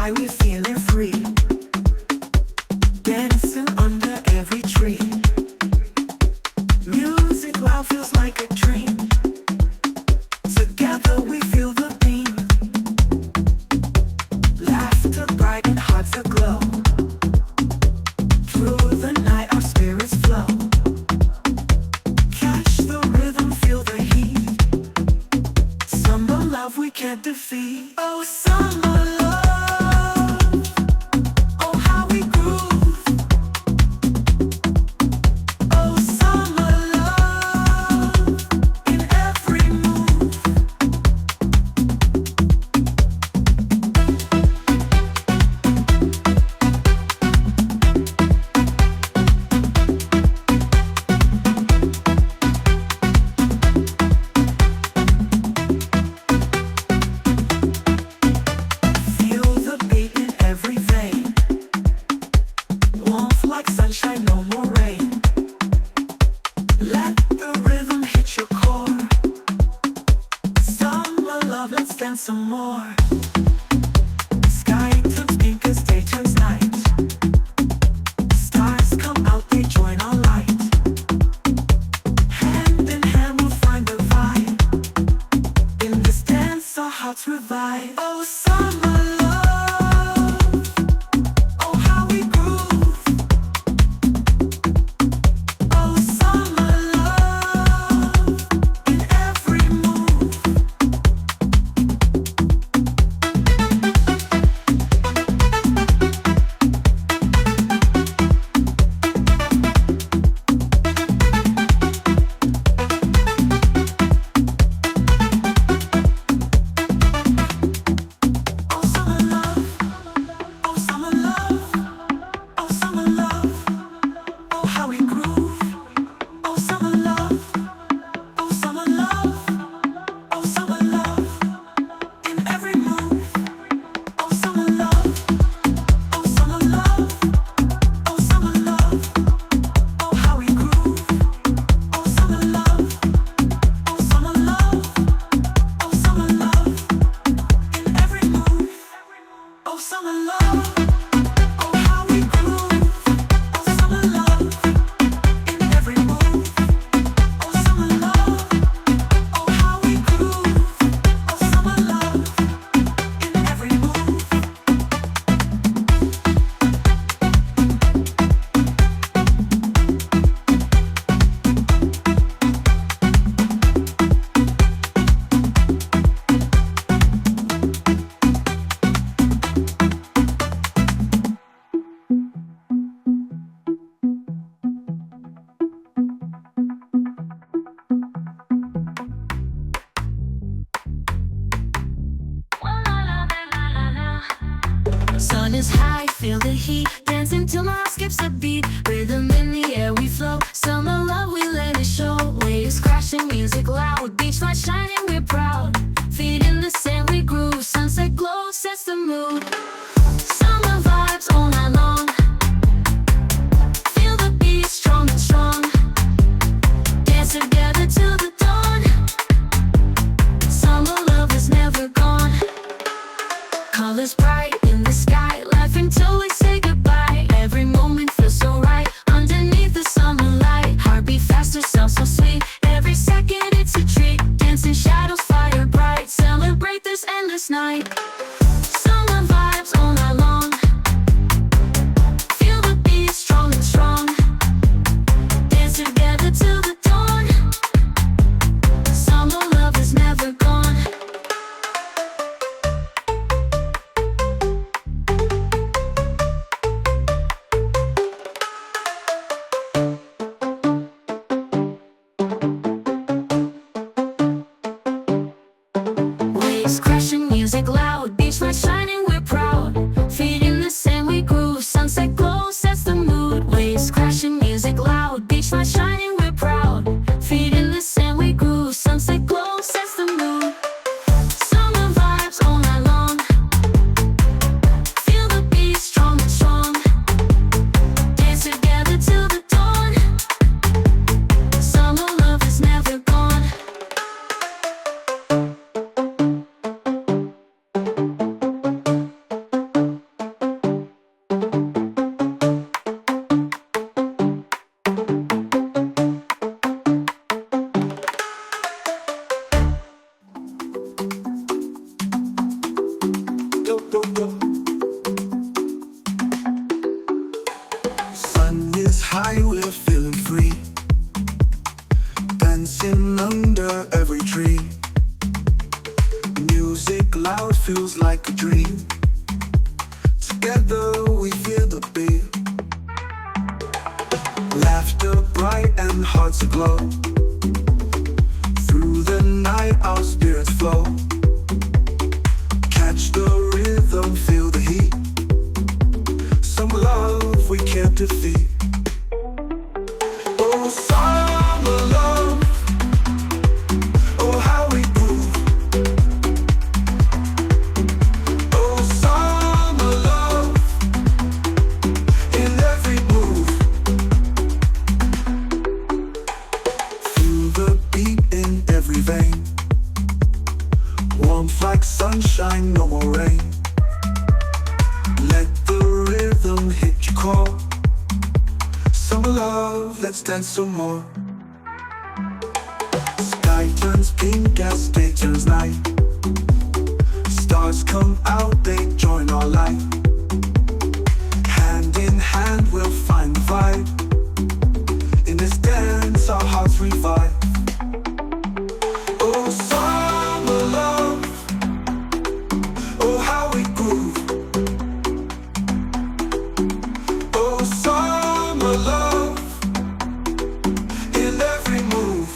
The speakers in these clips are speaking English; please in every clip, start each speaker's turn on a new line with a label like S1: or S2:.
S1: why we're feeling free, dancing under every tree. Music loud feels like a dream. Together we feel the beam. Laughter bright and hearts aglow. Through the night our spirits flow. Catch the rhythm, feel the heat. Summer love we can't defeat. Oh, summer love, oh how we groove. Oh, summer love, in every move. Feel the beat in every vein. Warmth like sunshine, no more rain. Let the rhythm hit your core. Summer love, let's dance some more. Sky turns pink as day turns night. Stars come out, they join our light. Hand in hand we'll find the vibe. In this dance our hearts revive. Oh, summer love, oh how we groove. Oh, summer love, in every move. Oh, summer love, oh summer love, oh summer love, oh how we groove. Oh, summer love, oh summer love, oh summer love, in every move. Oh, summer love, oh summer love, oh summer love, oh how we groove. Oh, summer love, oh summer love, oh summer love, in every move. Oh, summer love, oh how we groove. Oh, summer love, in every move. Oh, summer love, oh how we groove. Oh, summer love, in every move. Sun is high, feel the heat. Dancing till my heart skips a beat. Rhythm in the air, we flow. Summer love, we let it show. Waves crashing, music loud. Beach light shining, we're proud. Feet in the sand, we groove. Sunset glow sets the mood. Summer vibes all night long. Feel the beat strong and strong. Dance together till the dawn. Summer love is never gone. Colors bright in the sky, laughing till we say goodbye. Every moment feels so right underneath the summer light. Heartbeat faster, sound so sweet. Every second it's a treat. Dancing shadows, fire bright. Celebrate this endless night. Summer vibes all night long. Feel the beat strong and strong. Dance together till the dawn. Summer love is never gone. Waves crashing, music loud. Beach light shining, we're proud. Feet in the sand, we groove. Sunset glow sets the mood. Waves crashing, music loud. Beach light shining, we're proud. Feet in the sand, we groove. Sunset glow sets the mood. Summer vibes all night long. Feel the beat strong and strong. Dance together till the dawn. Summer love is never gone. feels like a dream. Together we feel the beat. Laughter bright and hearts aglow. Through the night our spirits flow. Catch the rhythm, feel the heat. Some love we can't defeat. Oh, summer love. Oh, how we groove. Oh, summer love. In every move. Feel the beat in every vein. Warmth like sunshine, no more rain. Let the rhythm hit your core. Summer love, let's dance some more. Sky turns pink as day turns night. Stars come out, they join our light. Hand in hand we'll find the vibe. In this dance our hearts revive. Oh, summer love. Oh, how we groove. Oh, summer love. In every move.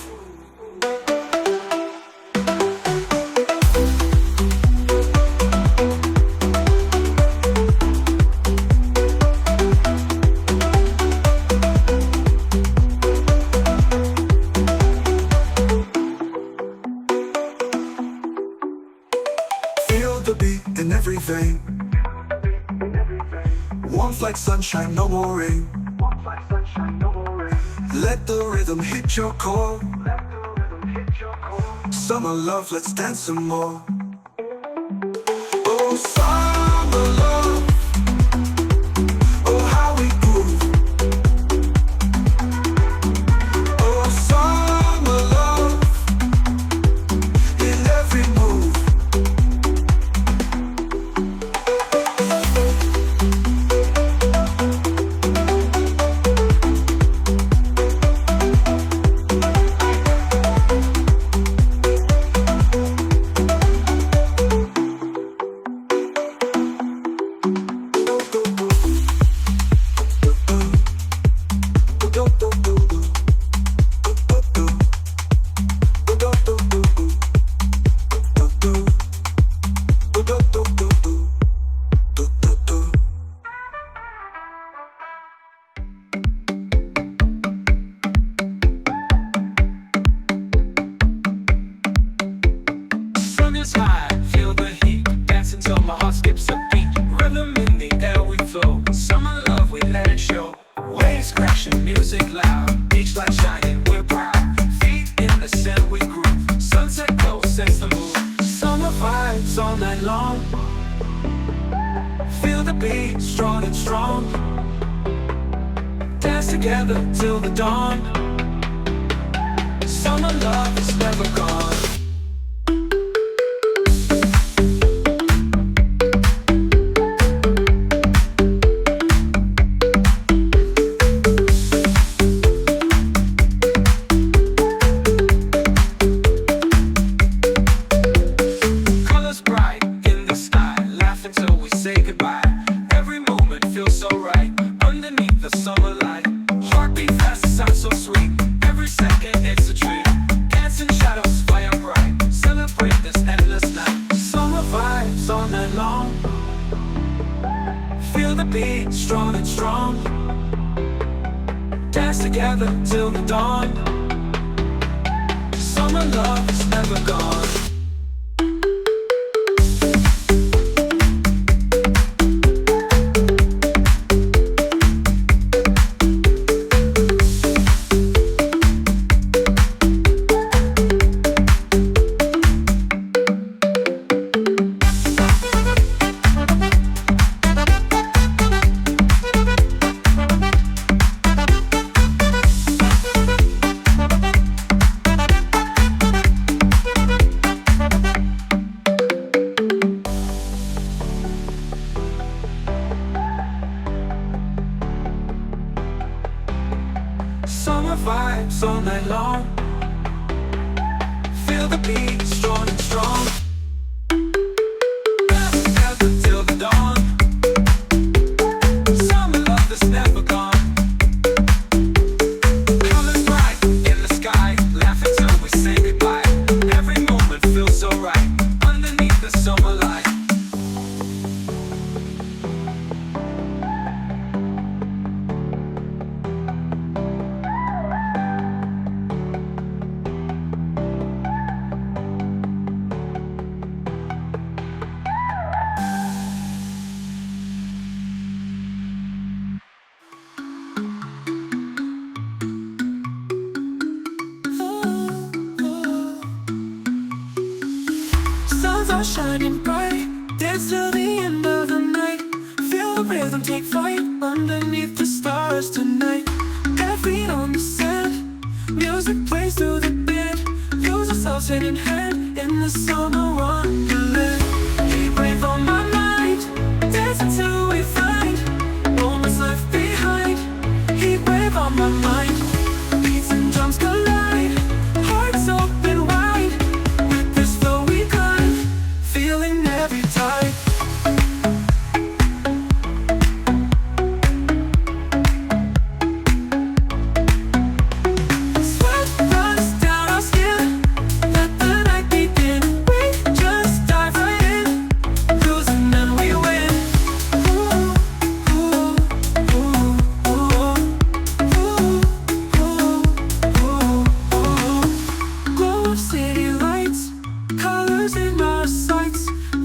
S1: Feel the beat in every vein. Warmth like sunshine, no more rain. Let the rhythm hit your core. Summer love, let's dance some more. Oh, summer love. Oh, how we groove. Oh, summer love. In every move.
S2: Sun is high, feel the heat. Dance until my heart skips a beat. Rhythm in the air we flow. Summer love, we let it show. Waves crashing, music loud. Beach light shining, we're proud. Feet in the sand, we groove. Sunset glow sets the mood. Summer vibes all night long. Feel the beat, strong and strong. Dance together till the dawn. Summer love is never gone. Colors bright in the sky, laugh until we say goodbye. Every moment feels so right, underneath the summer light. Heartbeat fast, sounds so sweet. Every second it's a treat. Dancing shadows, fire bright. Celebrate this endless night. Summer vibes all night long. Feel the beat, strong and strong. Dance together till the dawn. Summer love is never gone. Summer vibes all night long. Feel the beat, strong and strong.
S1: shining bright. Dance till the end of the night. Feel the rhythm take flight underneath the stars tonight. Feet on the sand, music plays through the band. Lose ourselves hand in hand in the summer wonderland. Heat wave on my mind, dance until we find moments left behind. Heat wave on my mind, beats and drums collide, hearts open wide. With this flow we climb, feeling every tide.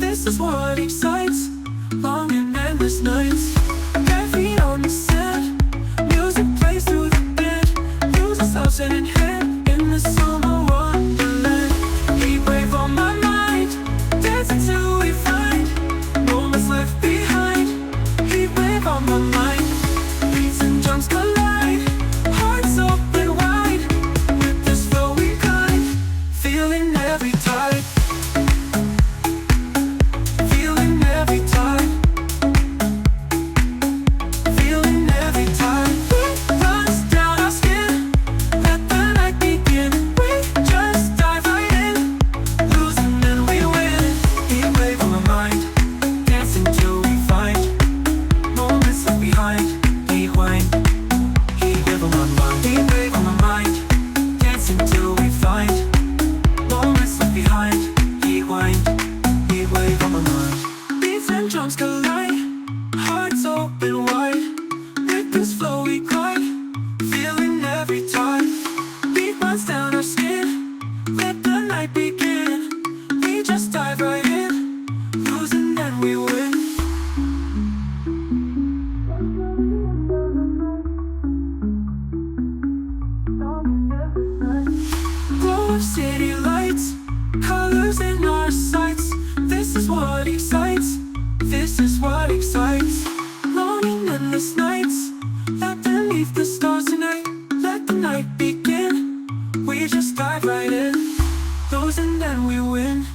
S1: This is what excites long and endless nights. Bare feet on the sand, music plays through the band. Lose ourselves hand in hand in the summer wonderland. Heat wave on my mind, dance until we find moments left behind. Heat wave on my mind, beats and drums collide, hearts open wide. With this flow we climb, feeling every tide. Drums collide, hearts open wide. With this flow we climb, feeling every time. Beat runs down our skin, let the night begin. We just dive right in, lose and then we win. Glow of city lights, colors in our sights. This is what excites. This is what excites. Long and endless nights, underneath the stars tonight. Let the night begin. We just dive right in, lose and then we win.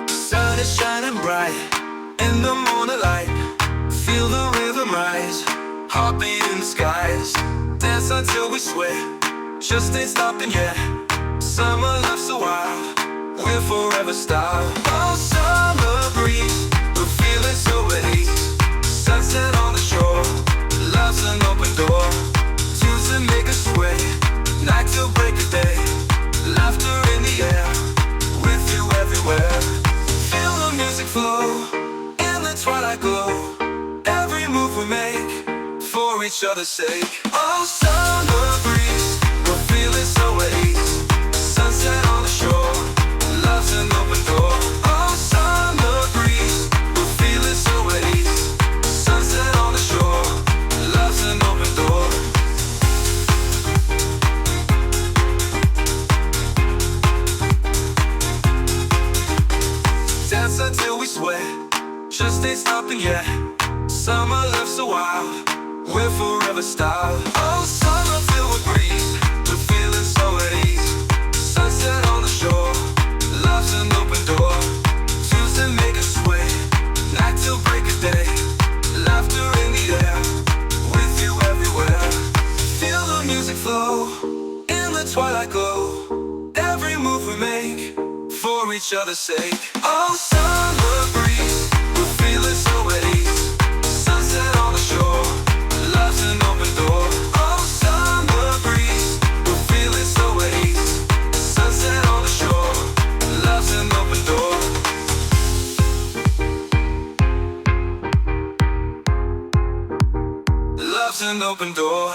S2: Sun is shining bright in the moonlight. Feel the rhythm rise, heartbeat in the skies. Dance until we sweat, just ain't stopping yet. Summer love's so wild, we're forever style. Oh, summer breeze, we're feeling so at ease. Sunset on the shore, love's an open door. Tunes that make us sway, night till break of day. Laughter in the air, with you everywhere. Feel the music flow, in the twilight glow. Every move we make, for each other's sake. Oh, summer breeze, we're feeling so at ease. Sunset on the shore, love's an open door. Oh, summer breeze, we're feeling so at ease. Sunset on the shore, love's an open door. Dance until we sweat, just ain't stopping yet. Summer love's so wild, we're forever style. Oh, summer filled with breeze, we're feeling so at ease. Sunset on the shore, love's an open door. Tunes that make us sway, night till break of day. Laughter in the air, with you everywhere. Feel the music flow, in the twilight glow. Every move we make, for each other's sake. Oh, summer breeze, we're feeling so at ease. Sunset on the shore, love's an open door. Oh, summer breeze, we're feeling so at ease. Sunset on the shore, love's an open door. Love's an open door.